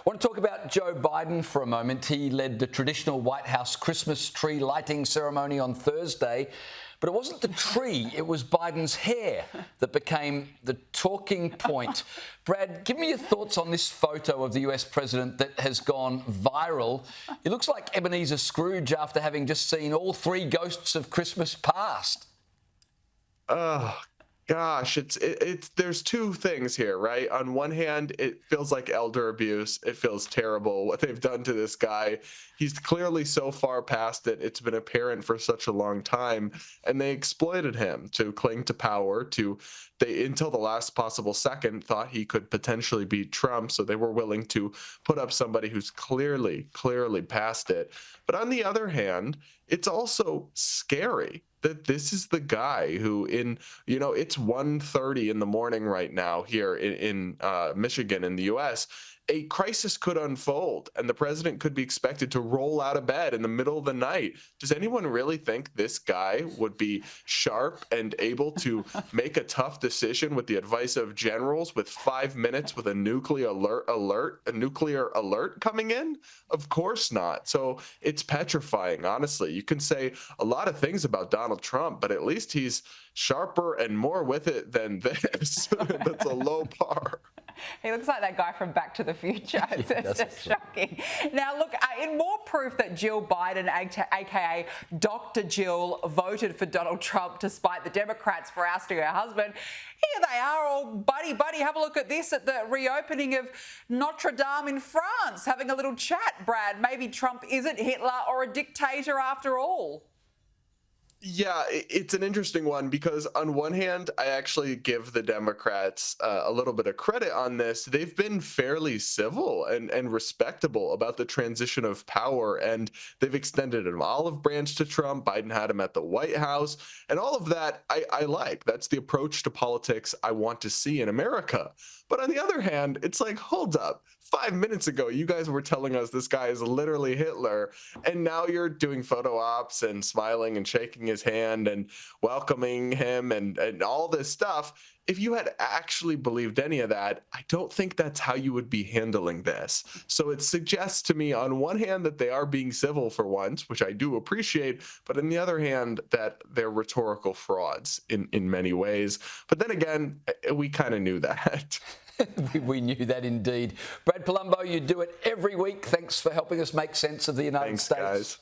want to talk about Joe Biden for a moment. He led the traditional White House Christmas tree lighting ceremony on Thursday. But it wasn't the tree, it was Biden's hair that became the talking point. Brad, give me your thoughts on this photo of the US president that has gone viral. It looks like Ebenezer Scrooge after having just seen all three ghosts of Christmas past. Oh gosh, there's two things here, right? On one hand, it feels like elder abuse. It feels terrible what they've done to this guy. He's clearly so far past it. It's been apparent for such a long time, and they exploited him to cling to power. They until the last possible second thought he could potentially beat Trump, so they were willing to put up somebody who's clearly past it. But on the other hand, it's also scary that this is the guy who it's 1:30 in the morning right now here in Michigan in the US. A crisis could unfold and the president could be expected to roll out of bed in the middle of the night. Does anyone really think this guy would be sharp and able to make a tough decision with the advice of generals with 5 minutes with a nuclear alert coming in? Of course not. So it's petrifying, honestly. You can say a lot of things about Donald Trump, but at least he's sharper and more with it than this. That's a low bar. He looks like that guy from Back to the Future. It's just shocking. Now, look, in more proof that Jill Biden, aka Dr. Jill, voted for Donald Trump despite the Democrats for ousting her husband, here they are all buddy. Have a look at this at the reopening of Notre Dame in France, having a little chat, Brad. Maybe Trump isn't Hitler or a dictator after all. Yeah, it's an interesting one because on one hand, I actually give the Democrats a little bit of credit on this. They've been fairly civil and respectable about the transition of power, and they've extended an olive branch to Trump. Biden had him at the White House, and all of that I like. That's the approach to politics I want to see in America. But on the other hand, it's like, hold up. 5 minutes ago, you guys were telling us this guy is literally Hitler, and now you're doing photo ops and smiling and shaking his hand and welcoming him and all this stuff. If you had actually believed any of that, I don't think that's how you would be handling this. So it suggests to me, on one hand, that they are being civil for once, which I do appreciate, but on the other hand, that they're rhetorical frauds in many ways. But then again, we kind of knew that. We knew that indeed. Brad Palumbo, you do it every week. Thanks for helping us make sense of the United States. Thanks, guys.